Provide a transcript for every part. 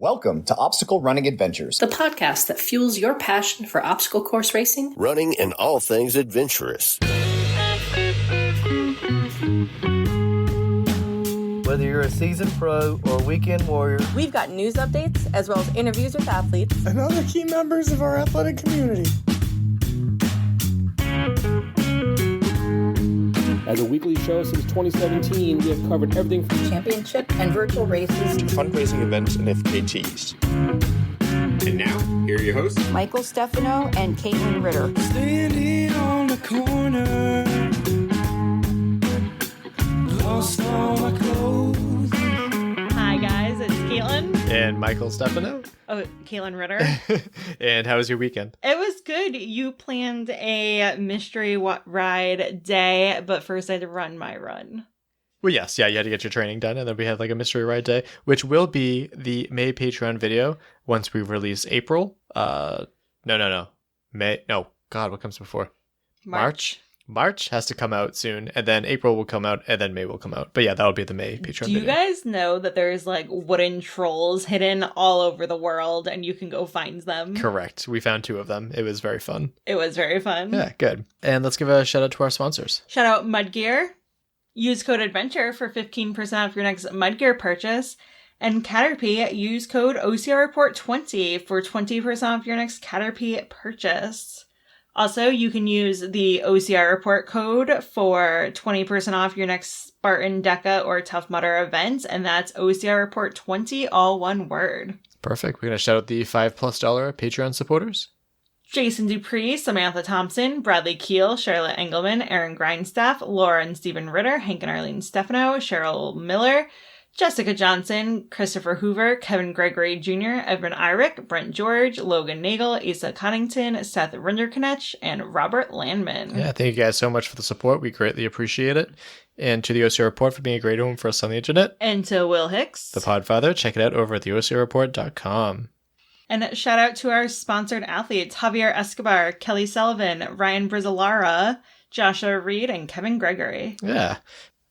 Welcome to Obstacle Running Adventures, the podcast that fuels your passion for obstacle course racing, running, and all things adventurous. Whether you're a seasoned pro or a weekend warrior, we've got news updates as well as interviews with athletes and other key members of our athletic community. As a weekly show since 2017, we have covered everything from championship and virtual races to fundraising events and FKTs. And now, here are your hosts, Michael Stefano and Caitlin Ritter. Standing on the corner, lost all my clothes. Hi guys, it's Caitlin. And Michael Stefano. Oh, Caitlin Ritter. And how was your weekend? It was good. You planned a mystery ride day, but first I had to run my run. Well, yes. Yeah, you had to get your training done, and then we had like a mystery ride day, which will be the May Patreon video once we release April. No. May. No. God, what comes before? March. March has to come out soon, and then April will come out, and then May will come out. But yeah, that'll be the May Patreon video. Do you guys know that there's like wooden trolls hidden all over the world, and you can go find them? Correct. We found 2 of them. It was very fun. It was very fun. Yeah, good. And let's give a shout out to our sponsors. Shout out Mudgear. Use code ADVENTURE for 15% off your next Mudgear purchase. And Caterpie, use code OCRReport20 for 20% off your next Caterpie purchase. Also, you can use the OCR report code for 20% off your next Spartan Deca or Tough Mudder event, and that's OCR report 20, all one word. Perfect. We're going to shout out the $5+ Patreon supporters. Jason Dupree, Samantha Thompson, Bradley Keel, Charlotte Engelman, Aaron Grindstaff, Laura and Stephen Ritter, Hank and Arlene Stefano, Cheryl Miller, Jessica Johnson, Christopher Hoover, Kevin Gregory Jr., Evan Irick, Brent George, Logan Nagel, Asa Connington, Seth Rinderknech, and Robert Landman. Yeah, thank you guys so much for the support. We greatly appreciate it. And to the OCR Report for being a great home for us on the internet. And to Will Hicks, the Podfather. Check it out over at theocrreport.com. And shout out to our sponsored athletes, Javier Escobar, Kelly Sullivan, Ryan Brizzalara, Joshua Reed, and Kevin Gregory. Yeah.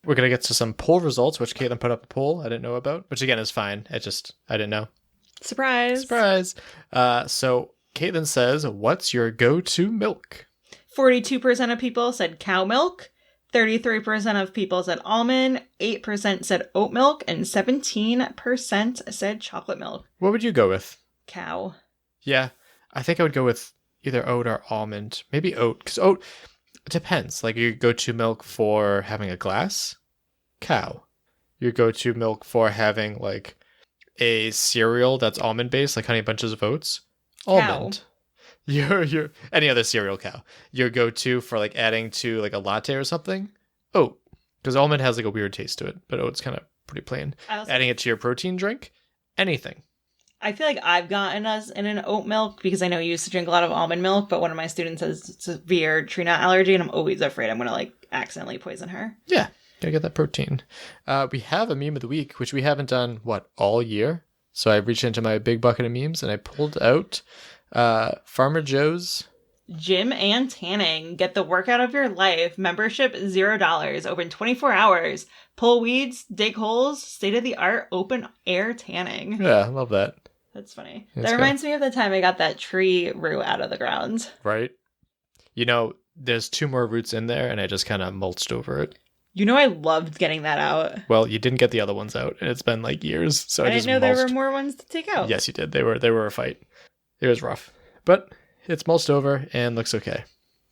We're going to get to some poll results, which Caitlin put up a poll I didn't know about, which again is fine. I didn't know. Surprise. So Caitlin says, what's your go-to milk? 42% of people said cow milk. 33% of people said almond. 8% said oat milk. And 17% said chocolate milk. What would you go with? Cow. Yeah. I think I would go with either oat or almond. Maybe oat, because oat... It depends. Like your go-to milk for having a glass? Cow. Your go-to milk for having like a cereal that's almond-based, like Honey Bunches of Oats? Almond. Cow. Your any other cereal? Cow. Your go-to for like adding to like a latte or something? Oat. Because almond has like a weird taste to it, but oat's kind of pretty plain. Adding it to your protein drink? Anything. I feel like I've gotten us in an oat milk because I know you used to drink a lot of almond milk, but one of my students has severe tree nut allergy, and I'm always afraid I'm going to like accidentally poison her. Yeah, gotta get that protein. We have a meme of the week, which we haven't done, all year? So I reached into my big bucket of memes, and I pulled out Farmer Joe's Gym and Tanning. Get the workout of your life. Membership $0. Open 24 hours. Pull weeds, dig holes, state-of-the-art open air tanning. Yeah, I love that. That's funny. That reminds me of the time I got that tree root out of the ground. Right. You know, there's 2 more roots in there, and I just kind of mulched over it. You know I loved getting that out. Well, you didn't get the other ones out, and it's been like years, so I didn't know there were more ones to take out. Yes, you did. They were a fight. It was rough. But it's mulched over and looks okay.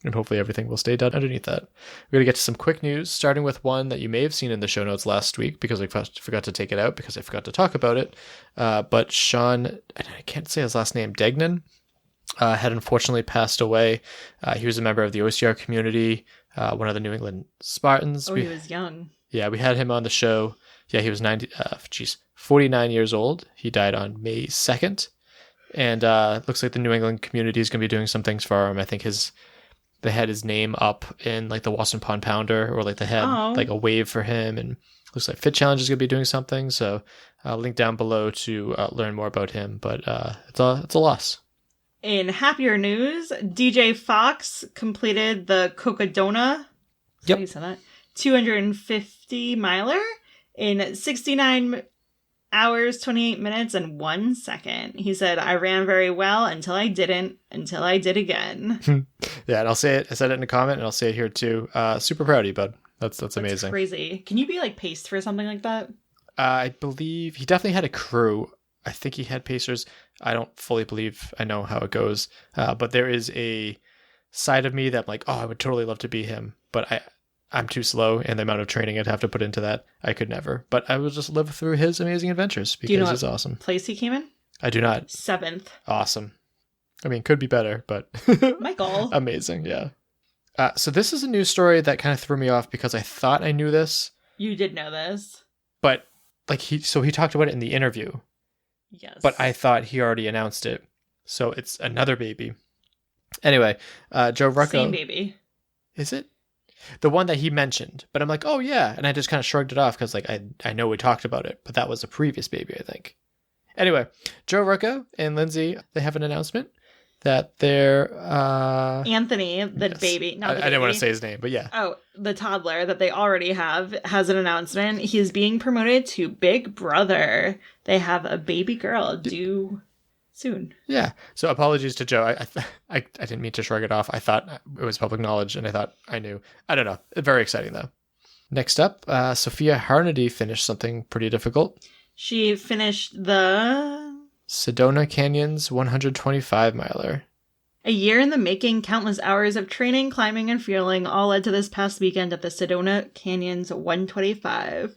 And hopefully everything will stay done underneath that. We're going to get to some quick news, starting with one that you may have seen in the show notes last week because I forgot to take it out because I forgot to talk about it. But Sean, I can't say his last name, Degnan, had unfortunately passed away. He was a member of the OCR community, one of the New England Spartans. He was young. Yeah, we had him on the show. Yeah, he was 49 years old. He died on May 2nd. And looks like the New England community is going to be doing some things for him. I think they had his name up in like the Wasson Pond Pounder, or like they had like a wave for him, and looks like Fit Challenge is going to be doing something. So link down below to learn more about him. But it's a loss. In happier news, DJ Fox completed the Cocodona. Yep. How you say that? 250 miler in 69 hours, 28 minutes, and 1 second. He said, I ran very well until I didn't, until I did again. Yeah, and I'll say it. I said it in a comment, and I'll say it here too. Super proud of you, bud. That's amazing. Crazy. Can you be like paced for something like that? I believe he definitely had a crew. I think he had pacers. I don't fully believe I know how it goes. But there is a side of me that I'm like, oh, I would totally love to be him. But I'm too slow, and the amount of training I'd have to put into that, I could never. But I will just live through his amazing adventures because he's awesome. Place he came in? I do not. 7th. Awesome. I mean, could be better, but Michael. Amazing, yeah. So this is a news story that kind of threw me off because I thought I knew this. You did know this. But like he talked about it in the interview. Yes. But I thought he already announced it. So it's another baby. Anyway, Joe Rucco. Same baby. Is it? The one that he mentioned. But I'm like, oh yeah. And I just kind of shrugged it off because like I know we talked about it. But that was a previous baby, I think. Anyway, Joe Rucco and Lindsay, they have an announcement that they're Anthony, the yes. baby. Not the I didn't baby. want to say his name, but yeah. Oh, the toddler that they already have has an announcement. He's being promoted to Big Brother. They have a baby girl due soon. Yeah. So apologies to Joe. I didn't mean to shrug it off. I thought it was public knowledge, and I thought I knew. I don't know. Very exciting though. Next up, Sophia Harnedy finished something pretty difficult. She finished the Sedona Canyon's 125 miler. A year in the making, countless hours of training, climbing, and fueling all led to this past weekend at the Sedona Canyon's 125.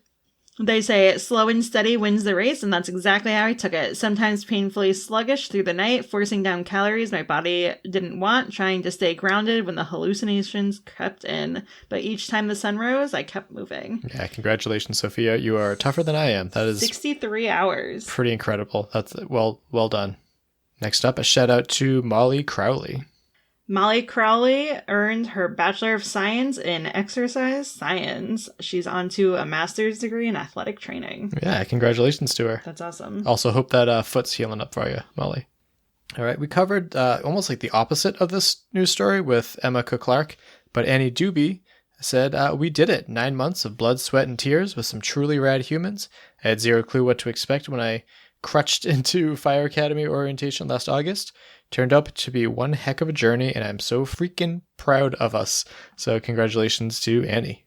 They say slow and steady wins the race, and that's exactly how I took it. Sometimes painfully sluggish through the night, forcing down calories my body didn't want, trying to stay grounded when the hallucinations crept in. But each time the sun rose, I kept moving. Yeah, congratulations, Sophia. You are tougher than I am. That is 63 hours. Pretty incredible. That's well done. Next up, a shout out to Molly Crowley. Molly Crowley earned her Bachelor of Science in Exercise Science. She's on to a master's degree in athletic training. Yeah, congratulations to her. That's awesome. Also hope that foot's healing up for you, Molly. All right, we covered almost like the opposite of this news story with Emma Cook-Clark, but Annie Doobie said, we did it. 9 months of blood, sweat, and tears with some truly rad humans. I had zero clue what to expect when I crutched into Fire Academy orientation last August. Turned up to be one heck of a journey, and I'm so freaking proud of us. So congratulations to Annie.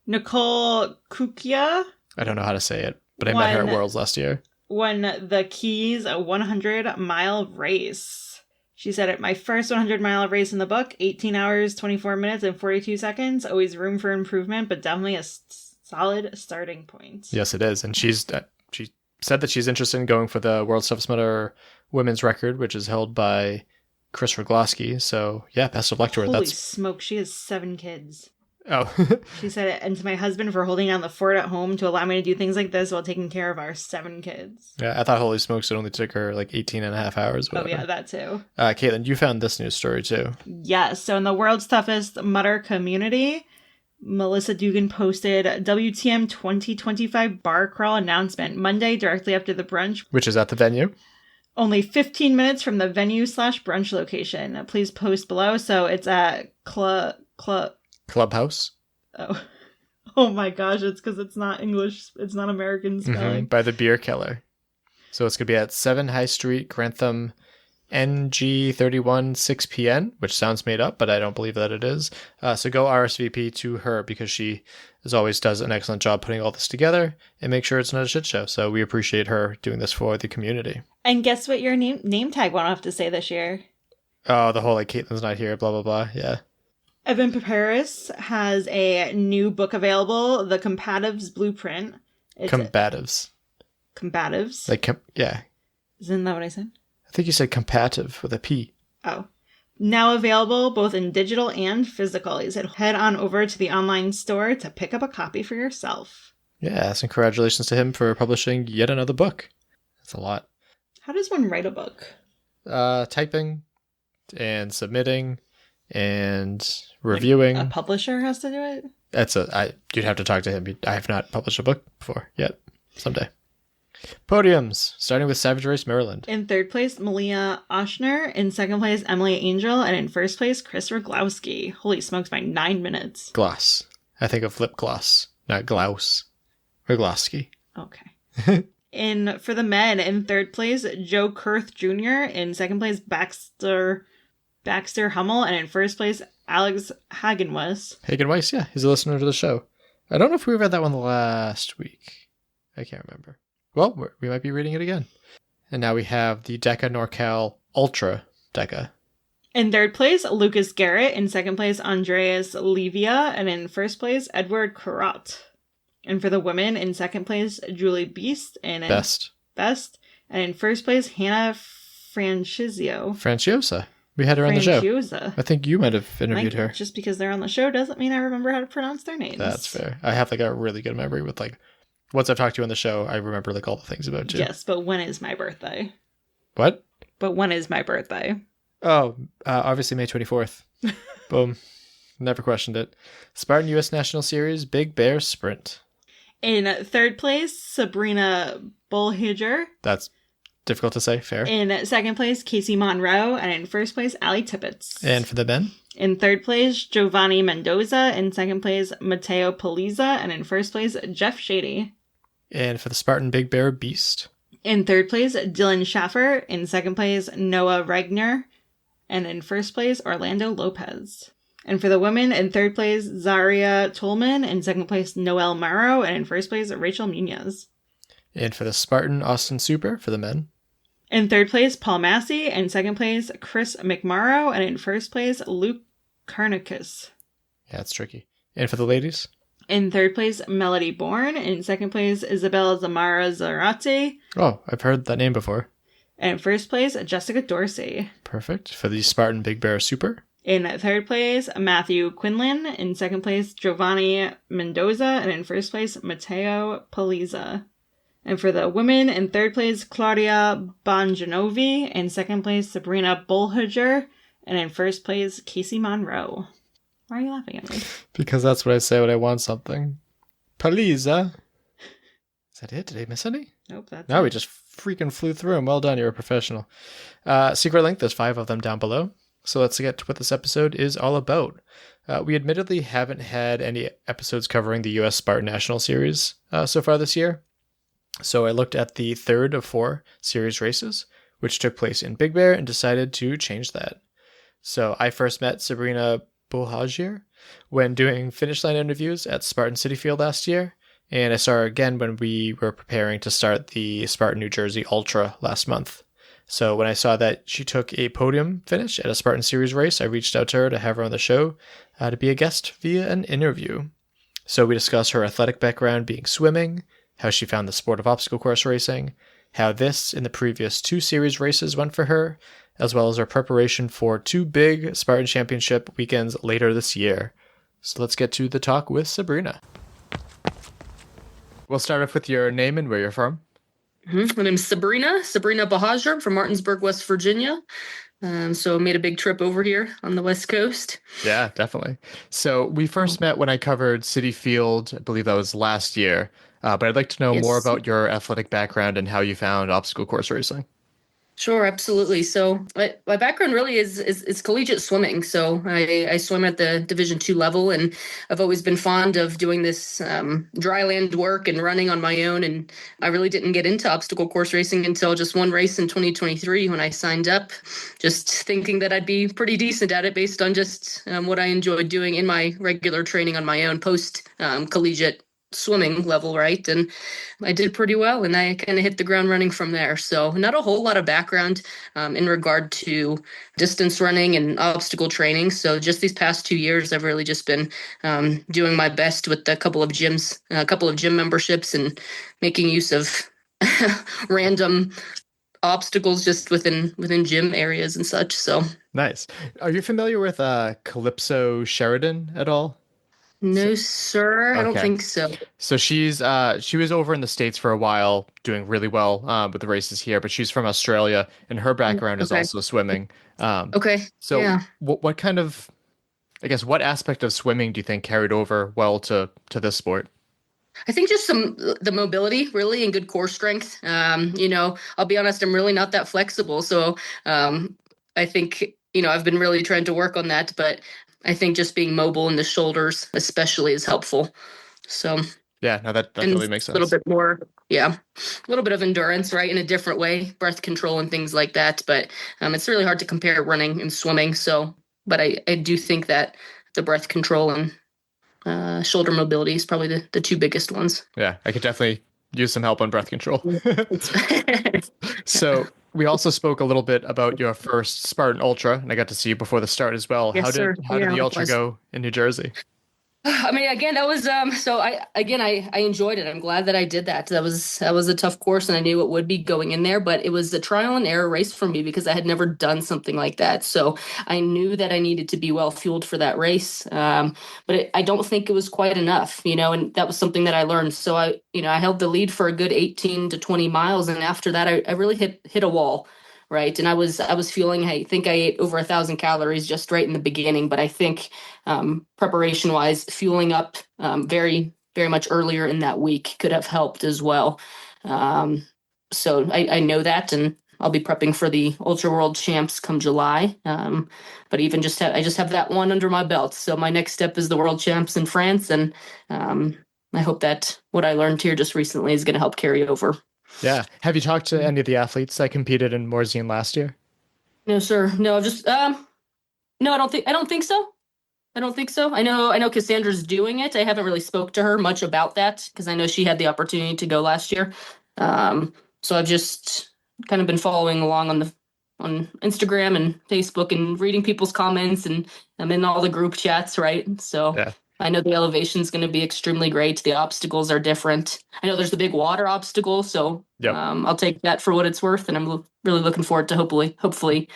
Nicole Kukia. I don't know how to say it, but I met her at Worlds last year. Won the Keys 100-mile race. She said, at my first 100-mile race in the book, 18 hours, 24 minutes, and 42 seconds. Always room for improvement, but definitely a solid starting point. Yes, it is. And she said that she's interested in going for the World's Toughest Mudder women's record, which is held by Chris Rogloski. So yeah, best of luck to her. Holy smoke, she has 7 kids. Oh. She said, and to my husband for holding down the fort at home to allow me to do things like this while taking care of our 7 kids. Yeah, I thought holy smokes, it only took her like 18 and a half hours. Oh yeah, that too. Caitlin, you found this news story too. Yes, so in the World's Toughest Mudder community, Melissa Dugan posted WTM 2025 bar crawl announcement Monday directly after the brunch. Which is at the venue. Only 15 minutes from the venue/brunch location. Please post below. So it's at Clubhouse. Oh my gosh, it's because it's not English. It's not American spelling. By the Beer Keller. So it's going to be at 7 High Street, Grantham, NG31 6PN, which sounds made up, but I don't believe that it is. So go RSVP to her because she, as always, does an excellent job putting all this together and make sure it's not a shit show. So we appreciate her doing this for the community. And guess what your name tag won't have to say this year? Oh, the whole like Caitlin's not here, blah, blah, blah. Yeah. Evan Paparis has a new book available, The Combatives Blueprint. Combatives. Combatives? Like, yeah. Isn't that what I said? I think you said compative with a P. Oh. Now available both in digital and physical. He said head on over to the online store to pick up a copy for yourself. Yes, and congratulations to him for publishing yet another book. That's a lot. How does one write a book? Typing and submitting and reviewing. Like a publisher has to do it? You'd have to talk to him. I have not published a book before yet. Someday. Podiums, starting with Savage Race, Maryland. In third place, Malia Oshner. In second place, Emily Angel. And in first place, Chris Roglowski. Holy smokes, by 9 minutes. Gloss. I think of lip gloss, not glouse. Roglowski. Okay. For the men, in third place, Joe Kurth Jr. In second place, Baxter Hummel. And in first place, Alex Hagenweiss. Hagenweiss, yeah. He's a listener to the show. I don't know if we read that one last week. I can't remember. Well, we might be reading it again. And now we have the Deca NorCal Ultra Deca. In third place, Lucas Garrett. In second place, Andreas Levia. And in first place, Edward Carrot. And for the women, in second place, Julie Beast. And in Best. And in first place, Hannah Franciosa. We had her on the show. I think you might have interviewed her. Just because they're on the show doesn't mean I remember how to pronounce their names. That's fair. I have a really good memory with once I've talked to you on the show, I remember all the things about you. Yes, but when is my birthday? What? But when is my birthday? Oh, obviously May 24th. Boom. Never questioned it. Spartan US National Series Big Bear Sprint. In third place, Sabrina Buhagiar. That's difficult to say. Fair. In second place, Casey Monroe. And in first place, Ali Tippett. And for the men? In third place, Giovanni Mendoza. In second place, Matteo Paliza. And in first place, Jeff Shady. And for the Spartan Big Bear Beast? In third place, Dylan Schaffer. In second place, Noah Regner. And in first place, Orlando Lopez. And for the women, in third place, Zaria Tolman. In second place, Noelle Morrow. And in first place, Rachel Munez. And for the Spartan Austin Super for the men? In third place, Paul Massey. In second place, Chris McMorrow. And in first place, Luke Carnicus. Yeah, it's tricky. And for the ladies? In third place, Melody Bourne. In second place, Isabel Zamara Zarate. Oh, I've heard that name before. And in first place, Jessica Dorsey. Perfect. For the Spartan Big Bear Super? In third place, Matthew Quinlan. In second place, Giovanni Mendoza. And in first place, Matteo Paliza. And for the women, in third place, Claudia Bonjanovi. In second place, Sabrina Buhagiar. And in first place, Casey Monroe. Why are you laughing at me? Because that's what I say when I want something. Paliza. Is that it? Did I miss any? Nope, that's No, it. we just freaking flew through them. Well done, you're a professional. Secret link, there's 5 of them down below. So let's get to what this episode is all about. We admittedly haven't had any episodes covering the US Spartan National Series so far this year. So I looked at the third of 4 series races, which took place in Big Bear, and decided to change that. So I first met Sabrina Buhagiar when doing finish line interviews at Spartan City Field last year, and I saw her again when we were preparing to start the Spartan New Jersey Ultra last month. So when I saw that she took a podium finish at a Spartan Series race, I reached out to her to have her on the show to be a guest via an interview. So we discussed her athletic background being swimming, how she found the sport of obstacle course racing, how this and the previous 2 series races went for her, as well as her preparation for 2 big Spartan Championship weekends later this year. So let's get to the talk with Sabrina. We'll start off with your name and where you're from. My name's Sabrina Buhagiar from Martinsburg, West Virginia. So made a big trip over here on the West Coast. Yeah, definitely. So we first met when I covered City Field. I believe that was last year. But I'd like to know more about your athletic background and how you found obstacle course racing. Sure, absolutely. So my background really is collegiate swimming. So I swim at the Division II level, and I've always been fond of doing this dry land work and running on my own. And I really didn't get into obstacle course racing until just one race in 2023 when I signed up, just thinking that I'd be pretty decent at it based on just what I enjoyed doing in my regular training on my own post collegiate swimming level, right? And I did pretty well, and I kind of hit the ground running from there. So not a whole lot of background in regard to distance running and obstacle training. So just these past 2 years, I've really just been doing my best with a couple of gym memberships and making use of random obstacles just within gym areas and such. So nice. Are you familiar with Calypso Sheridan at all? No, sir. Okay. I don't think so. So she was over in the States for a while doing really well with the races here, but she's from Australia, and her background is also swimming. Okay. So yeah. What kind of, I guess, what aspect of swimming do you think carried over well to this sport? I think just the mobility really and good core strength. I'll be honest, I'm really not that flexible. So I think, I've been really trying to work on that, but I think just being mobile in the shoulders especially is helpful. So yeah, no, that really makes sense. A little bit more yeah, a little bit of endurance, right, in a different way, breath control and things like that. But it's really hard to compare running and swimming. So, but I do think that the breath control and shoulder mobility is probably the two biggest ones. Yeah, I could definitely use some help on breath control. So we also spoke a little bit about your first Spartan Ultra, and I got to see you before the start as well. Yes, How did the Ultra go in New Jersey? I mean, again, that was so I enjoyed it. I'm glad that I did that. That was a tough course, and I knew it would be going in there, but it was a trial and error race for me because I had never done something like that. So I knew that I needed to be well fueled for that race, but I don't think it was quite enough, and that was something that I learned. So I held the lead for a good 18 to 20 miles, and after that, I really hit a wall. Right. And I was feeling, I think I ate over 1,000 calories just right in the beginning. But I think preparation wise, fueling up very, very much earlier in that week could have helped as well. So I know that, and I'll be prepping for the Ultra World Champs come July. But even I just have that one under my belt. So my next step is the World Champs in France. And I hope that what I learned here just recently is going to help carry over. Yeah. Have you talked to any of the athletes that competed in Morzine last year? No, sir. No, just no, I don't think so. I don't think so. I know Cassandra's doing it. I haven't really spoke to her much about that because I know she had the opportunity to go last year. So I've just kind of been following along on Instagram and Facebook and reading people's comments, and I'm in all the group chats, right? So yeah. I know the elevation is going to be extremely great. The obstacles are different. I know there's the big water obstacle, so I'll take that for what it's worth, and I'm really looking forward to hopefully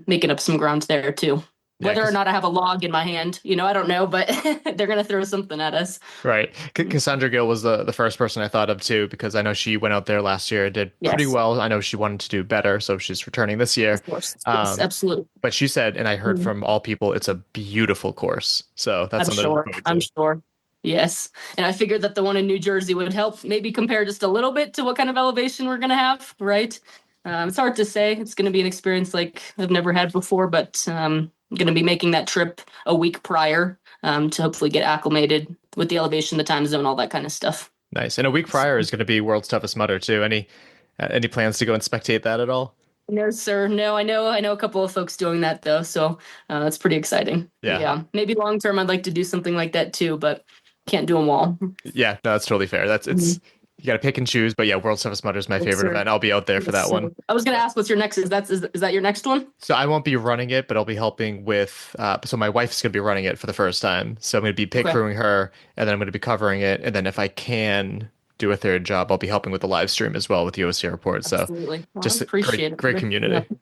making up some ground there too. Whether or not I have a log in my hand, I don't know, but they're going to throw something at us. Right. Cassandra Gill was the first person I thought of too, because I know she went out there last year and did pretty well. I know she wanted to do better, so she's returning this year. Of course. Yes, absolutely. But she said, and I heard from all people, it's a beautiful course. So that's I'm sure. Yes. And I figured that the one in New Jersey would help maybe compare just a little bit to what kind of elevation we're going to have, right? It's hard to say. It's going to be an experience like I've never had before, but I'm going to be making that trip a week prior to hopefully get acclimated with the elevation, the time zone, all that kind of stuff. Nice. And a week prior is going to be World's Toughest Mudder too. Any plans to go and spectate that at all? No, sir. No, I know a couple of folks doing that though, so that's pretty exciting. Yeah. Maybe long term, I'd like to do something like that too, but can't do them all. Yeah, no, that's totally fair. You got to pick and choose, but yeah, World's Toughest Mudder is my favorite event. I'll be out there for that one. I was going to ask, what's your next? Is that your next one? So I won't be running it, but I'll be helping with. So my wife's going to be running it for the first time, so I'm going to be pit crewing her, and then I'm going to be covering it, and then if I can do a third job, I'll be helping with the live stream as well with the OCR report. So absolutely, just a great community. Yeah.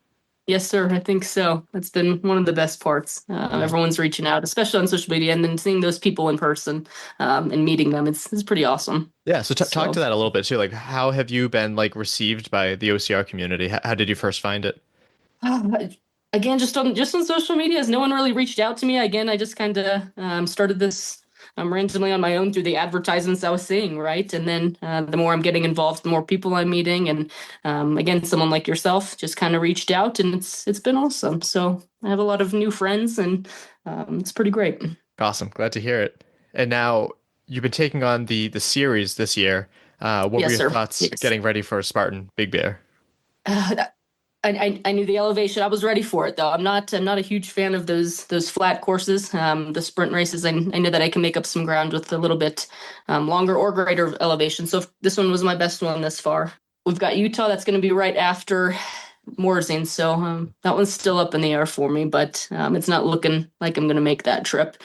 Yes, sir. I think so. That's been one of the best parts. Everyone's reaching out, especially on social media, and then seeing those people in person and meeting them. It's pretty awesome. Yeah. So talk to that a little bit too. Like, how have you been received by the OCR community? How did you first find it? Again, just on social media, as no one really reached out to me. Again, I just kind of started this randomly on my own through the advertisements I was seeing, right? And then the more I'm getting involved, the more people I'm meeting. And again, someone like yourself just kind of reached out, and it's been awesome. So I have a lot of new friends, and it's pretty great. Awesome. Glad to hear it. And now you've been taking on the series this year. What were your thoughts getting ready for Spartan Big Bear? I knew the elevation. I was ready for it, though. I'm not a huge fan of those flat courses. The sprint races, I know that I can make up some ground with a little bit longer or greater elevation. So this one was my best one thus far. We've got Utah. That's going to be right after Morzine. So that one's still up in the air for me, but it's not looking like I'm going to make that trip.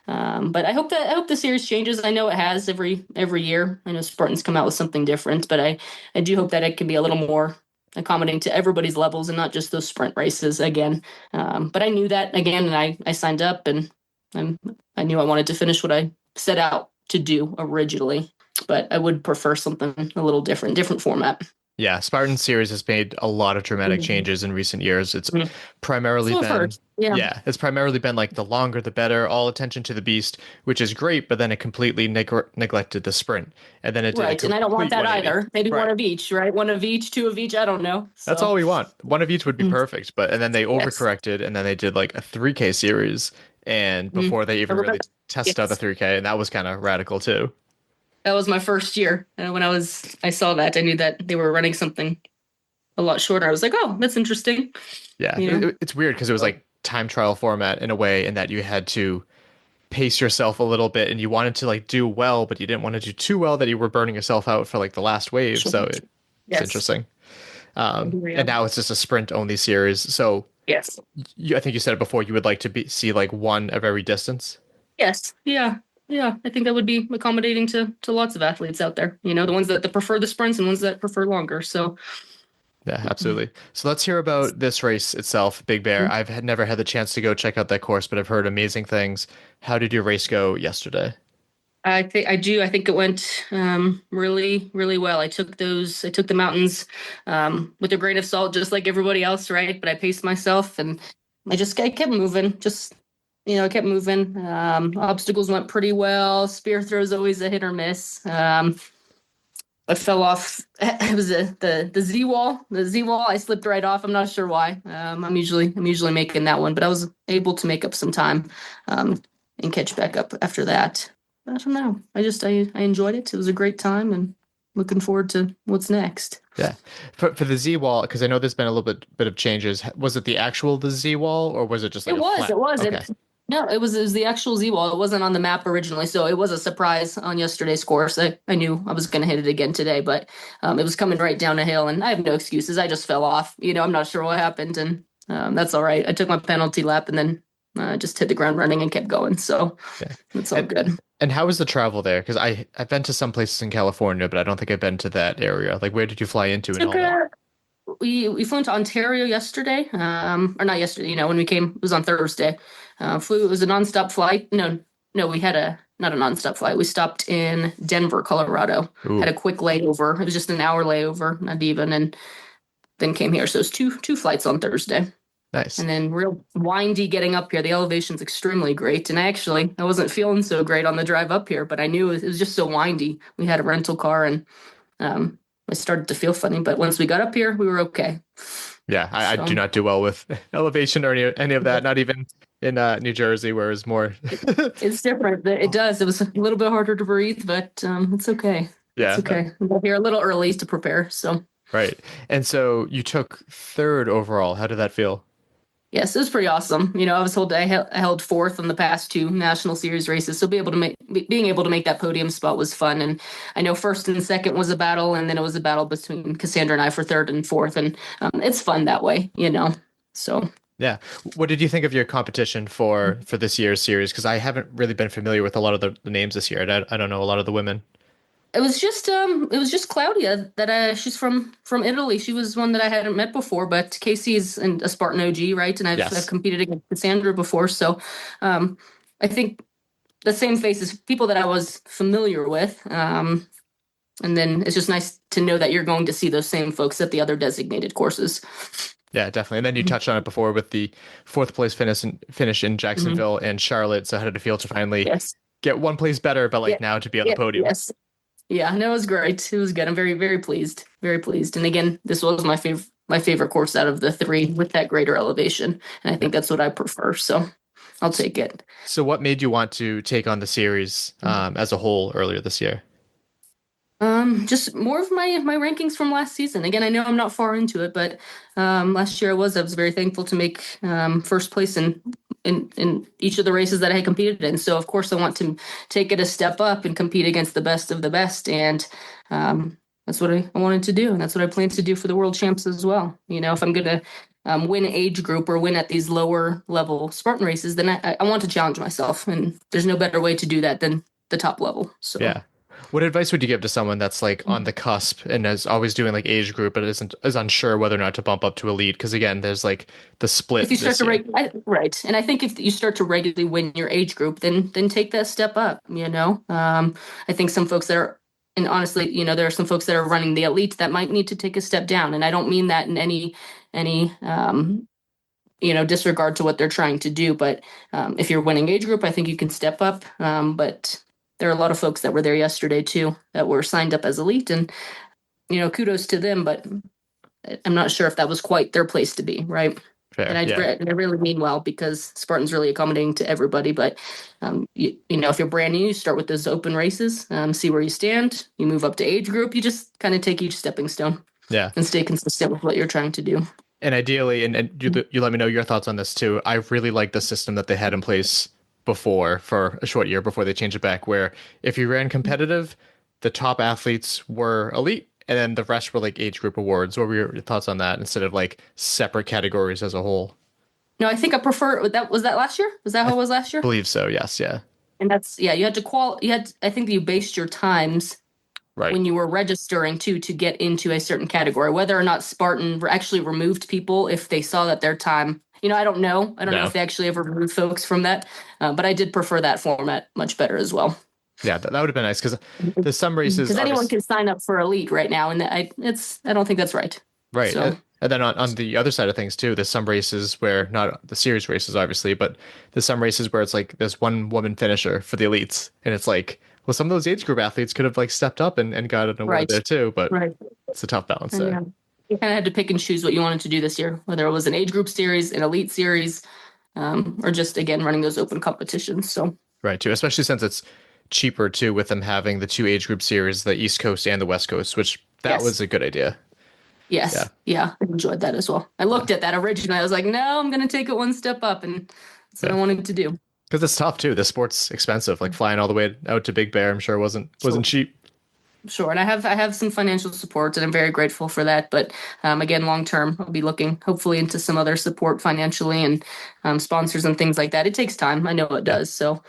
But I hope the series changes. I know it has every year. I know Spartans come out with something different, but I do hope that it can be a little more accommodating to everybody's levels and not just those sprint races again. But I knew that again, and I signed up, and I knew I wanted to finish what I set out to do originally, but I would prefer something a little different format. Yeah, Spartan Series has made a lot of dramatic changes in recent years. It's primarily been it's primarily been the longer the better, all attention to the beast, which is great, but then it completely neglected the sprint. And then it did and I don't want that either. Maybe one of each, right? One of each, two of each, I don't know. So. That's all we want. One of each would be perfect, and then they overcorrected, and then they did a 3K series, and before they even really tested out the 3K, and that was kind of radical too. That was my first year. And when I saw that, I knew that they were running something a lot shorter. I was like, oh, that's interesting. Yeah, You know? it's weird because it was like time trial format in a way, in that you had to pace yourself a little bit, and you wanted to like do well, but you didn't want to do too well that you were burning yourself out for like the last wave. Sure. So it's Yes. interesting. And now it's just a sprint only series. So Yes. I think you said it before, you would like to see like one of every distance. Yes. Yeah. Yeah. I think that would be accommodating to lots of athletes out there. You know, the ones that prefer the sprints and ones that prefer longer. So yeah, absolutely. So let's hear about this race itself, Big Bear. I've never had the chance to go check out that course, but I've heard amazing things. How did your race go yesterday? I think it went really, really well. I took the mountains with a grain of salt, just like everybody else, right? But I paced myself, and I kept moving. I kept moving. Obstacles went pretty well. Spear throws always a hit or miss. I fell off. It was the Z wall. The Z wall. I slipped right off. I'm not sure why. I'm usually making that one, but I was able to make up some time and catch back up after that. I don't know. I enjoyed it. It was a great time, and looking forward to what's next. Yeah, for the Z wall, because I know there's been a little bit of changes. Was it the Z wall, or was it just like It was. Okay. No, it was the actual Z wall. It wasn't on the map originally, so it was a surprise on yesterday's course. I knew I was going to hit it again today, but it was coming right down a hill, and I have no excuses. I just fell off. I'm not sure what happened, and that's all right. I took my penalty lap and then just hit the ground running and kept going, so it's all good. And how was the travel there? Because I've been to some places in California, but I don't think I've been to that area. Like, where did you fly into and all that? We flew into Ontario yesterday, or not yesterday. When we came, it was on Thursday. It was a nonstop flight. No, we had not a nonstop flight. We stopped in Denver, Colorado. Ooh. Had a quick layover. It was just an hour layover, not even, and then came here. So it was two flights on Thursday. Nice. And then real windy getting up here. The elevation's extremely great. And I wasn't feeling so great on the drive up here, but I knew it was just so windy. We had a rental car, and I started to feel funny. But once we got up here, we were okay. Yeah, I do not do well with elevation or any of that, not even in New Jersey, where it's more... It's different. It does. It was a little bit harder to breathe, but it's okay. Yeah. It's okay. We got here a little early to prepare, so... Right. And so you took third overall. How did that feel? Yes, it was pretty awesome. I was told I held fourth on the past two national series races, so being able to make that podium spot was fun. And I know first and second was a battle, and then it was a battle between Cassandra and I for third and fourth, and it's fun that way, So yeah, what did you think of your competition for this year's series? Because I haven't really been familiar with a lot of the names this year. I don't know a lot of the women. It was just Claudia that she's from Italy. She was one that I hadn't met before, but Casey is a Spartan OG, right? And I've competed against Cassandra before, so I think the same faces, people that I was familiar with, and then it's just nice to know that you're going to see those same folks at the other designated courses. Yeah, definitely. And then you touched on it before with the fourth place finish in Jacksonville and Charlotte. So how did it feel to finally get one place better, but now to be on the podium? Yes. Yeah, no, it was great. It was good. I'm very, very pleased. Very pleased. And again, this was my favorite course out of the three with that greater elevation. And I think that's what I prefer. So I'll take it. So what made you want to take on the series as a whole earlier this year? Just more of my rankings from last season. Again, I know I'm not far into it, but last year I was very thankful to make first place in each of the races that I had competed in. So of course I want to take it a step up and compete against the best of the best. And that's what I wanted to do. And that's what I plan to do for the world champs as well. If I'm going to win age group or win at these lower level Spartan races, then I want to challenge myself. And there's no better way to do that than the top level. So yeah. What advice would you give to someone that's like on the cusp and is always doing like age group, but is unsure whether or not to bump up to elite? Because again, there's like the split. If you start to right, and I think if you start to regularly win your age group, then take that step up. I think some folks that are, and honestly, there are some folks that are running the elite that might need to take a step down, and I don't mean that in any disregard to what they're trying to do. But if you're winning age group, I think you can step up. But there are a lot of folks that were there yesterday too that were signed up as elite, and kudos to them, but I'm not sure if that was quite their place to be, right? Fair, And yeah. and I really mean well, because Spartan's really accommodating to everybody. But you know, if you're brand new, you start with those open races, see where you stand. You move up to age group. You just kind of take each stepping stone. Yeah. And stay consistent with what you're trying to do. And ideally, and you let me know your thoughts on this too. I really like the system that they had in place before, for a short year before they changed it back, where if you ran competitive, the top athletes were elite, and then the rest were like age group awards. What were your thoughts on that, instead of like separate categories as a whole? No, I think I prefer that. Was that last year? Was that how it was last year? I believe so. Yes. Yeah. And that's, yeah, you had to I think you based your times Right. when you were registering to get into a certain category, whether or not Spartan actually removed people if they saw that their time, you know, I don't know if they actually ever removed folks from that, but I did prefer that format much better as well. Yeah, that would have been nice, because there's some races, because anyone can sign up for elite right now, and I don't think that's right. Right. So, and then on the other side of things too, there's some races where, not the series races obviously, but there's some races where it's like there's one woman finisher for the elites, and it's like, well, some of those age group athletes could have like stepped up and got an award there too, but it's a tough balance there. Yeah. You kind of had to pick and choose what you wanted to do this year, whether it was an age group series, an elite series, or just, again, running those open competitions. So right, too, especially since it's cheaper too, with them having the two age group series, the East Coast and the West Coast, which that was a good idea. Yes. Yeah. I enjoyed that as well. I looked at that originally. I was like, no, I'm going to take it one step up, and that's what I wanted to do. Because it's tough too. The sport's expensive. Like flying all the way out to Big Bear, I'm sure wasn't cheap. Sure, and I have some financial support, and I'm very grateful for that. But again, long term, I'll be looking hopefully into some other support financially, and sponsors and things like that. It takes time. I know it does. So,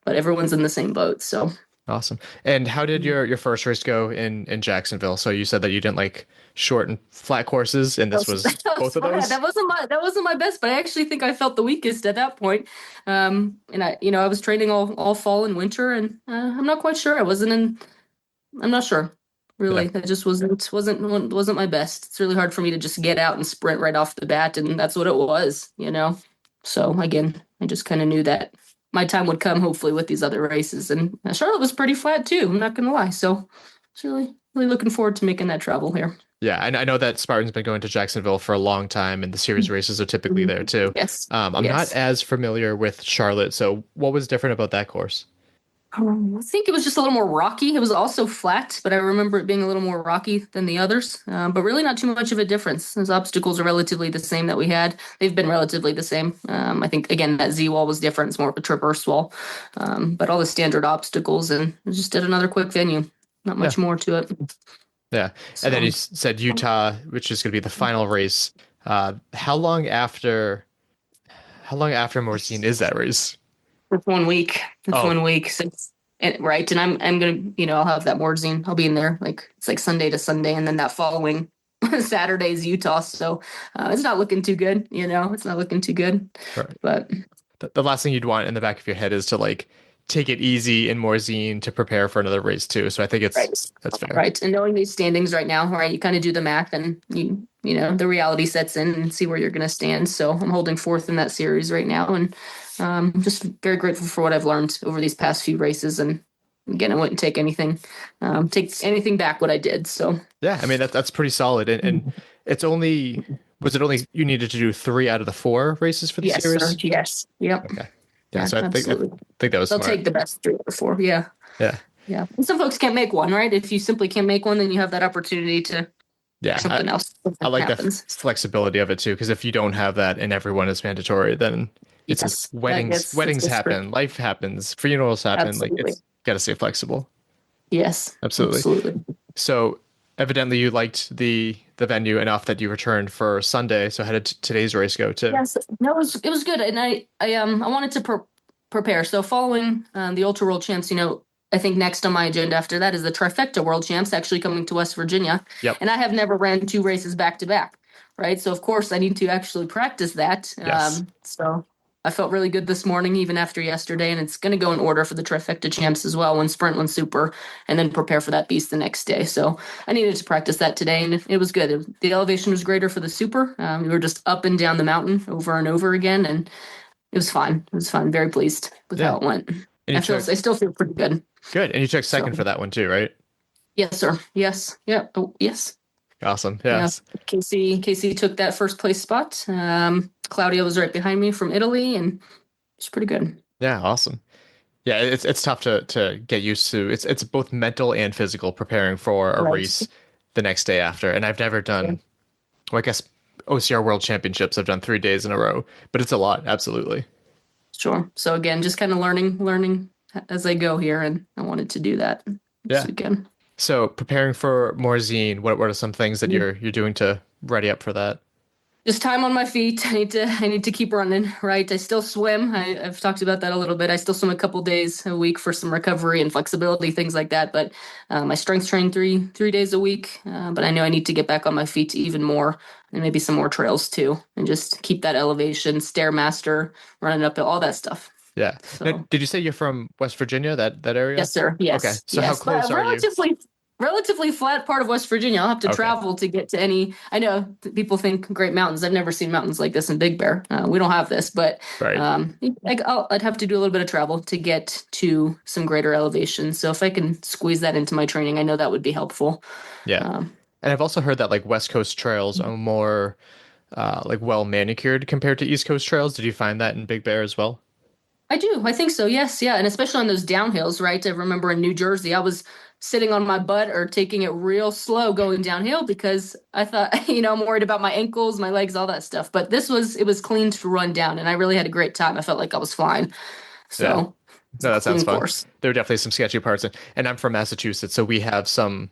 but everyone's in the same boat. So awesome. And how did your first race go in Jacksonville? So you said that you didn't like short and flat courses, and this was both of those. That wasn't my best, but I actually think I felt the weakest at that point. And I was training all fall and winter, and I'm not quite sure. I'm not sure, really. That just wasn't my best. It's really hard for me to just get out and sprint right off the bat, and that's what it was, you know. So again, I just kind of knew that my time would come, hopefully, with these other races. And Charlotte was pretty flat too, I'm not gonna lie. So it's really looking forward to making that travel here. Yeah, I know that Spartan's been going to Jacksonville for a long time, and the series races are typically there too. Yes. I'm not as familiar with Charlotte, so what was different about that course? I think it was just a little more rocky. It was also flat, but I remember it being a little more rocky than the others, but really not too much of a difference. Those obstacles are relatively the same that we had. They've been relatively the same. I think, again, that Z wall was different. It's more of a traverse wall, but all the standard obstacles, and just did another quick venue. Not much more to it. Yeah. So, and then you said Utah, which is going to be the final race. How long after Morzine is that race? It's 1 week. It's 1 week since, right. And I'm going to, I'll have that Morzine. I'll be in there. It's like Sunday to Sunday. And then that following Saturday's Utah. So it's not looking too good. It's not looking too good. Right. But the last thing you'd want in the back of your head is to like take it easy in Morzine to prepare for another race too. So I think that's fair. Right. And knowing these standings right now, right, you kind of do the math, and the reality sets in and see where you're going to stand. So I'm holding fourth in that series right now, and just very grateful for what I've learned over these past few races. And again, I wouldn't take anything back what I did. So yeah, I mean, that's pretty solid. And was it only you needed to do 3 out of the 4 races for the series? Sir. Yes. Yep. Okay. Yeah, so I think that was They'll smart. take the best 3 or 4. Yeah. Yeah. Yeah. And some folks can't make one, right? If you simply can't make one, then you have that opportunity to something else. I like the flexibility of it too, because if you don't have that and everyone is mandatory, then it's weddings happen, life happens, funerals happen. Absolutely. Like, it's got to stay flexible. Yes. Absolutely. So evidently you liked the venue enough that you returned for Sunday. So how did today's race go too? Yes, no, it was good, and I wanted to prepare. So following the Ultra World Champs, I think next on my agenda after that is the Trifecta World Champs, actually coming to West Virginia. Yep. And I have never ran 2 races back to back, right? So of course I need to actually practice that. Yes. So I felt really good this morning, even after yesterday, and it's going to go in order for the Trifecta Champs as well, one sprint, one super, and then prepare for that beast the next day. So I needed to practice that today, and it was good. The elevation was greater for the super. We were just up and down the mountain over and over again, and it was fun. It was fun. Very pleased with how it went. I still feel pretty good. Good. And you took second for that one too, right? Yes, sir. Yes. Yeah. Oh, yes. Awesome. Yeah, Yes. Casey took that first place spot. Claudia was right behind me from Italy, and it's pretty good. Yeah. Awesome. Yeah. It's tough to get used to. It's both mental and physical preparing for a Right. race the next day after. And I've never done, well, I guess OCR World Championships. I've done 3 days in a row, but it's a lot. Absolutely. Sure. So again, just kind of learning as I go here, and I wanted to do that this weekend. So preparing for Morzine, what are some things that you're doing to ready up for that? Just time on my feet. I need to keep running, right? I still swim. I've talked about that a little bit. I still swim a couple days a week for some recovery and flexibility, things like that. But I strength train three days a week. But I know I need to get back on my feet even more, and maybe some more trails too, and just keep that elevation, stairmaster, running uphill, all that stuff. Yeah. So, Now, did you say you're from West Virginia, that area? yes, sir. Yes. Okay. So yes. how close are you? Relatively flat part of West Virginia. I'll have to travel to get to any. I know people think great mountains. I've never seen mountains like this in Big Bear. We don't have this, but I'd have to do a little bit of travel to get to some greater elevation. So if I can squeeze that into my training, I know that would be helpful. Yeah. And I've also heard that like West Coast trails are more like well manicured compared to East Coast trails. Did you find that in Big Bear as well? I do. I think so. Yes. Yeah. And especially on those downhills, right? I remember in New Jersey, I was sitting on my butt or taking it real slow going downhill because I thought, I'm worried about my ankles, my legs, all that stuff. But it was clean to run down, and I really had a great time. I felt like I was flying. So No, that sounds fun. Course. There are definitely some sketchy parts. And I'm from Massachusetts, so we have some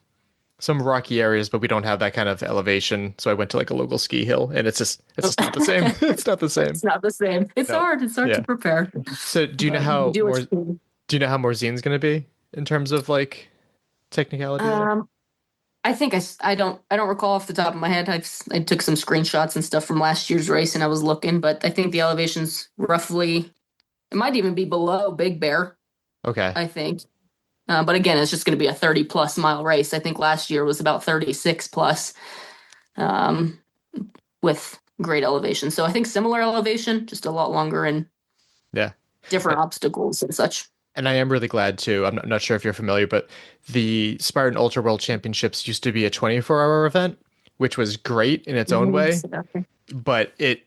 rocky areas, but we don't have that kind of elevation. So I went to like a local ski hill, and it's just not the same. It's not the same. It's not the same. It's hard. It's hard to prepare. So do you know how Morzine's going to be in terms of like technicality? I think I don't recall off the top of my head. I took some screenshots and stuff from last year's race, and I was looking, but I think the elevation's roughly, it might even be below Big Bear. Okay. I think. But again, it's just going to be a 30+ mile race. I think last year was about 36+, with great elevation. So I think similar elevation, just a lot longer and different obstacles and such. And I am really glad too. I'm not sure if you're familiar, but the Spartan Ultra World Championships used to be a 24-hour event, which was great in its own way, but it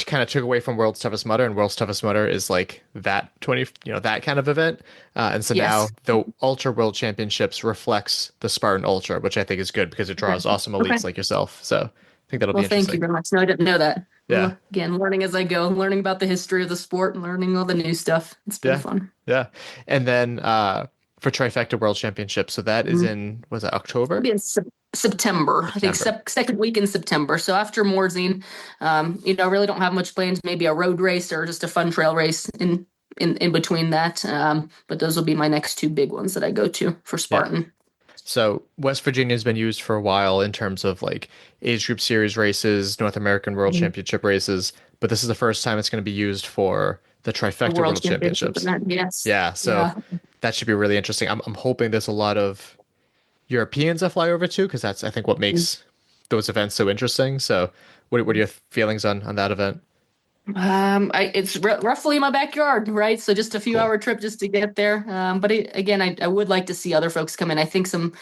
kind of took away from World's Toughest Mudder, and World's Toughest Mudder is like that that kind of event. And so now the Ultra World Championships reflects the Spartan Ultra, which I think is good because it draws awesome elites like yourself. So I think that'll be interesting. Thank you very much. No, I didn't know that. Yeah. Well, again, learning as I go, learning about the history of the sport and learning all the new stuff. It's been fun. Yeah. And then for Trifecta World Championship, so that is in, was it October? It'll be in September. I think second week in September. So after Morzine, really don't have much plans. Maybe a road race or just a fun trail race in between that. But those will be my next two big ones that I go to for Spartan. Yeah. So West Virginia has been used for a while in terms of like age group series races, North American World Championship races, but this is the first time it's going to be used for the Trifecta World Championships. Yes. Yeah. So that should be really interesting. I'm hoping there's a lot of Europeans that fly over too, because that's, I think, what makes those events so interesting. So what are your feelings on that event? It's roughly my backyard, right? So just a few hour trip just to get there. But I would like to see other folks come in. I think some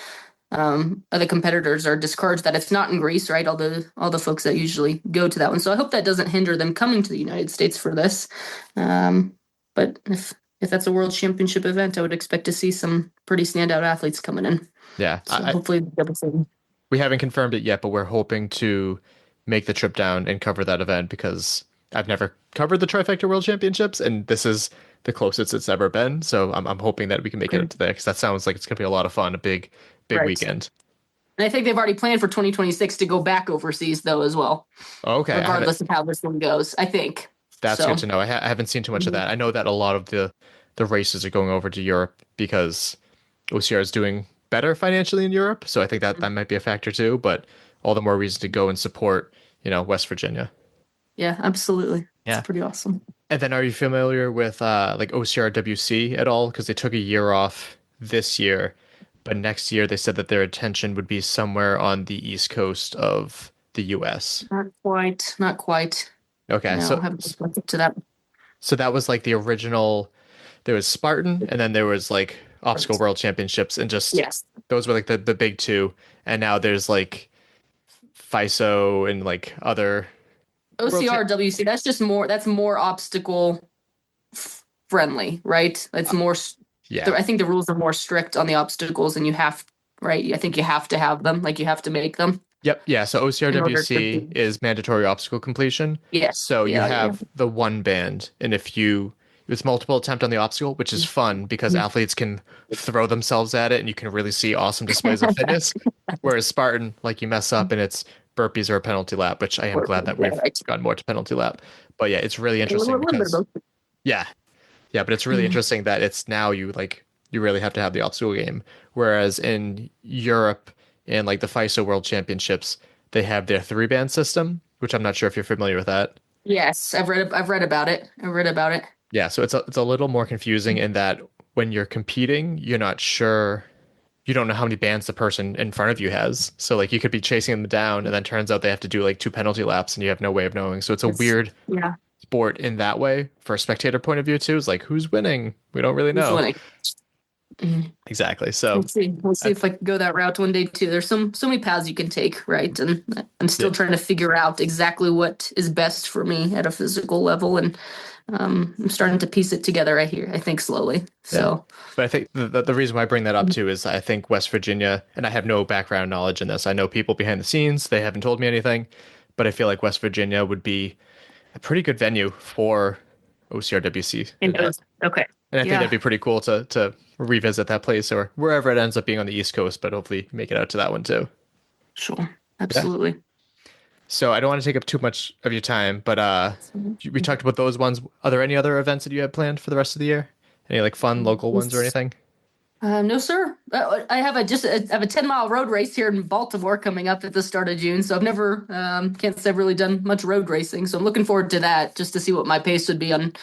other competitors are discouraged that it's not in Greece, right? All the folks that usually go to that one. So I hope that doesn't hinder them coming to the United States for this. But if that's a world championship event, I would expect to see some pretty standout athletes coming in. Yeah. So hopefully we haven't confirmed it yet, but we're hoping to make the trip down and cover that event because I've never covered the Trifecta World Championships, and this is the closest it's ever been. So I'm hoping that we can make it up to there because that sounds like it's going to be a lot of fun, a big weekend. And I think they've already planned for 2026 to go back overseas, though, as well. Okay. Regardless of how this one goes, I think. That's good to know. I haven't seen too much of that. I know that a lot of the races are going over to Europe because OCR is doing better financially in Europe. So I think that might be a factor too, but all the more reason to go and support, West Virginia. Yeah, absolutely. Yeah. It's pretty awesome. And then are you familiar with like OCRWC at all? Because they took a year off this year, but next year they said that their attention would be somewhere on the east coast of the US. Not quite. Okay. No, so I haven't looked to that. So that was like the original, there was Spartan and then there was like Obstacle World Championships and just those were like the big two. And now there's like FISO and like other OCR, WC, that's more obstacle friendly, right? It's more, I think the rules are more strict on the obstacles, and right? I think you have to have them, like you have to make them. Yep. Yeah. So OCRWC is mandatory obstacle completion. Yes. So you have the one band, and if it's multiple attempt on the obstacle, which is fun because athletes can throw themselves at it and you can really see awesome displays of fitness. Whereas Spartan, like you mess up and it's burpees or a penalty lap, which I am glad that we've gone more to penalty lap. But yeah, it's really interesting because but it's really interesting that it's now you really have to have the obstacle game. Whereas in Europe and like the FISO World Championships, they have their 3-band system, which I'm not sure if you're familiar with that. Yes, I've read about it. Yeah, so it's a little more confusing in that when you're competing, you're not sure, you don't know how many bands the person in front of you has. So like you could be chasing them down and then turns out they have to do like 2 penalty laps and you have no way of knowing. So it's a weird sport in that way for a spectator point of view too. It's like, who's winning? We don't really know. Exactly. So we'll see if I can go that route one day too. There's so many paths you can take, right? And I'm still trying to figure out exactly what is best for me at a physical level, and I'm starting to piece it together. I think slowly. So, but I think the reason why I bring that up too is I think West Virginia, and I have no background knowledge in this. I know people behind the scenes; they haven't told me anything, but I feel like West Virginia would be a pretty good venue for OCRWC. Okay. And I think that'd be pretty cool to revisit that place or wherever it ends up being on the East Coast, but hopefully make it out to that one too. Sure. Absolutely. Yeah. So I don't want to take up too much of your time, but we talked about those ones. Are there any other events that you have planned for the rest of the year? Any like fun local ones or anything? No, sir. I have a 10-mile road race here in Baltimore coming up at the start of June. So I've never, can't say I've really done much road racing. So I'm looking forward to that just to see what my pace would be on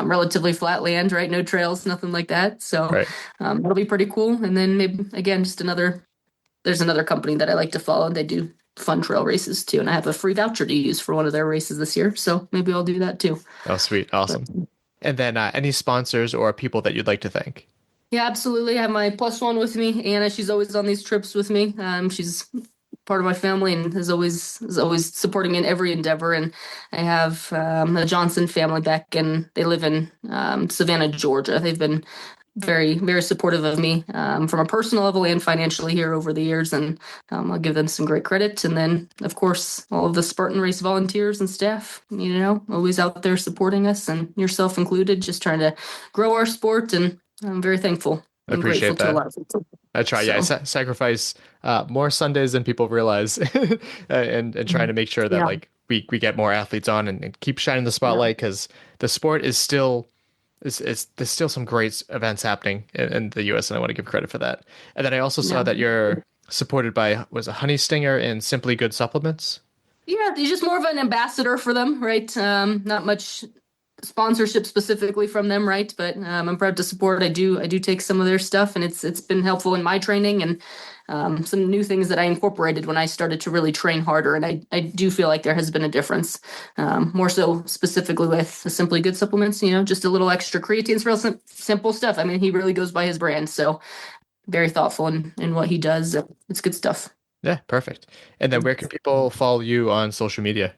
relatively flat land, right? No trails, nothing like that. So it'll be pretty cool. And then maybe, again, there's another company that I like to follow. They do fun trail races too. And I have a free voucher to use for one of their races this year. So maybe I'll do that too. Oh, sweet. Awesome. And then any sponsors or people that you'd like to thank? Yeah, absolutely. I have my +1 with me, Anna. She's always on these trips with me. She's part of my family and is always supporting me in every endeavor. And I have the Johnson family back, and they live in Savannah, Georgia. They've been very, very supportive of me from a personal level and financially here over the years. And I'll give them some great credit. And then, of course, all of the Spartan Race volunteers and staff, always out there supporting us, and yourself included, just trying to grow our sport. And I'm very thankful. I appreciate that. I try. So. Yeah, I sacrifice more Sundays than people realize, and trying to make sure that like we get more athletes on and keep shining the spotlight, because the sport is still there's still some great events happening in the U.S. and I want to give credit for that. And then I also saw that you're supported by Honey Stinger and Simply Good Supplements. Yeah, you're just more of an ambassador for them, right? Not much sponsorship specifically from them, right? But I'm proud to support. I do take some of their stuff, and it's been helpful in my training, and some new things that I incorporated when I started to really train harder. And I do feel like there has been a difference, more so specifically with the Simply Good supplements, just a little extra creatine. It's real simple stuff. I mean, he really goes by his brand, so very thoughtful in what he does. It's good stuff. Yeah, perfect. And then where can people follow you on social media?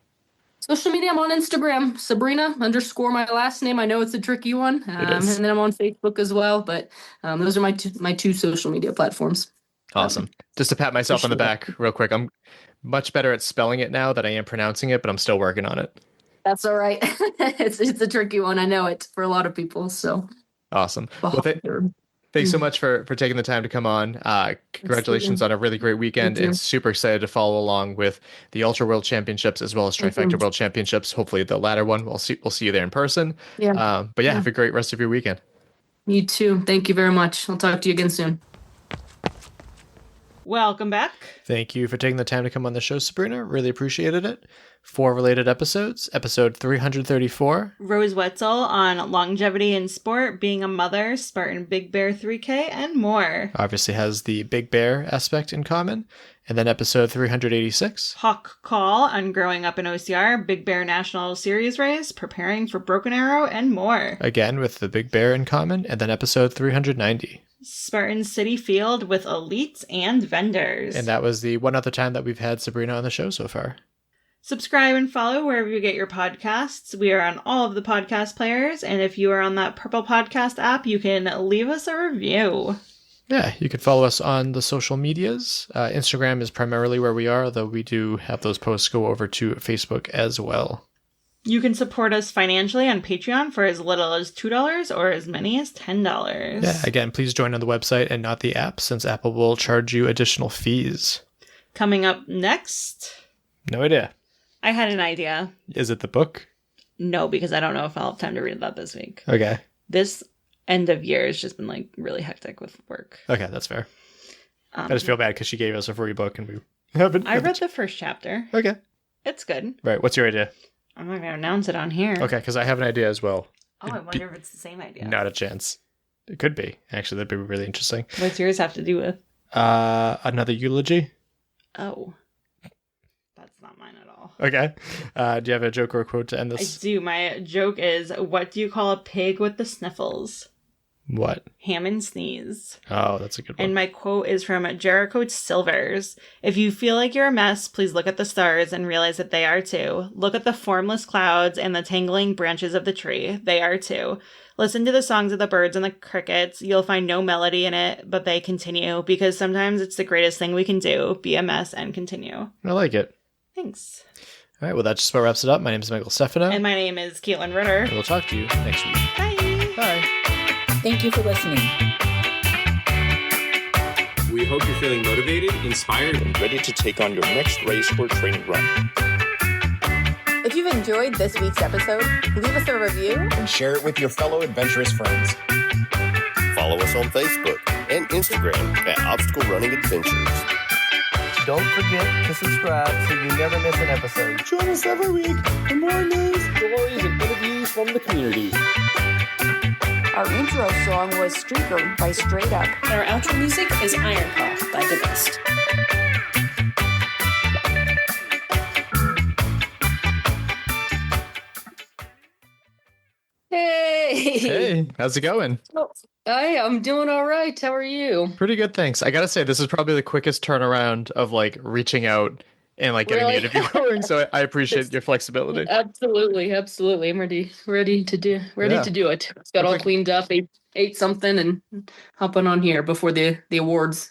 Social media, I'm on Instagram, Sabrina _ my last name. I know it's a tricky one. And then I'm on Facebook as well. But those are my two social media platforms. Awesome. Just to pat myself on the back real quick, I'm much better at spelling it now than I am pronouncing it, but I'm still working on it. That's all right. It's a tricky one. I know it for a lot of people. So awesome. Well, thanks so much for taking the time to come on. Congratulations on a really great weekend, and super excited to follow along with the Ultra World Championships as well as Trifecta World Championships. Hopefully the latter one, we'll see you there in person. Yeah. But have a great rest of your weekend. You too. Thank you very much. I'll talk to you again soon. Welcome back. Thank you for taking the time to come on the show, Sabrina. Really appreciated it. 4 related episodes. Episode 334. Rose Wetzel on longevity in sport, being a mother, Spartan Big Bear 3K, and more. Obviously has the Big Bear aspect in common. And then episode 386. Hawk Call on growing up in OCR, Big Bear National Series race, preparing for Broken Arrow, and more. Again with the Big Bear in common. And then episode 390. Spartan City Field with elites and vendors. And that was the one other time that we've had Sabrina on the show so far. Subscribe and follow wherever you get your podcasts. We are on all of the podcast players, and if you are on that purple podcast app, you can leave us a review. Yeah, you can follow us on the social medias. Instagram is primarily where we are, though we do have those posts go over to Facebook as well. You can support us financially on Patreon for as little as $2 or as many as $10. Yeah, again, please join on the website and not the app, since Apple will charge you additional fees. Coming up next... No idea. I had an idea. Is it the book? No, because I don't know if I'll have time to read that this week. Okay. This end of year has just been like really hectic with work. Okay, that's fair. I just feel bad because she gave us a free book and we haven't. I read the first chapter. Okay. It's good. Right. What's your idea? I'm not going to announce it on here. Okay, because I have an idea as well. Oh, I wonder if it's the same idea. Not a chance. It could be. Actually, that'd be really interesting. What's yours have to do with? Another eulogy. Oh. That's not mine at all. Okay. Do you have a joke or a quote to end this? I do. My joke is, what do you call a pig with the sniffles? What? Ham and sneeze. Oh, that's a good one. And my quote is from Jericho Silvers. If you feel like you're a mess, please look at the stars and realize that they are too. Look at the formless clouds and the tangling branches of the tree. They are too. Listen to the songs of the birds and the crickets. You'll find no melody in it, but they continue, because sometimes it's the greatest thing we can do. Be a mess and continue. I like it. Thanks. All right, well, that just about wraps it up. My name is Michael Stefano. And my name is Caitlin Ritter. And we'll talk to you next week. Bye. Bye. Thank you for listening. We hope you're feeling motivated, inspired, And ready to take on your next race or training run. If you've enjoyed this week's episode, leave us a review and share it with your fellow adventurous friends. Follow us on Facebook and Instagram at Obstacle Running Adventures. Don't forget to subscribe so you never miss an episode. Join us every week for more news, Stories and interviews from the community. Our intro song was Streaker by Straight Up. And our outro music is Iron Paw by The Best. Hey. Hey, how's it going? Hi, I'm doing all right. How are you? Pretty good, thanks. I gotta say, this is probably the quickest turnaround of like reaching out and like getting Really? the interview going. So I appreciate your flexibility. Absolutely. I'm ready to do it. Got all Perfect. cleaned up, ate something, and hopping on here before the awards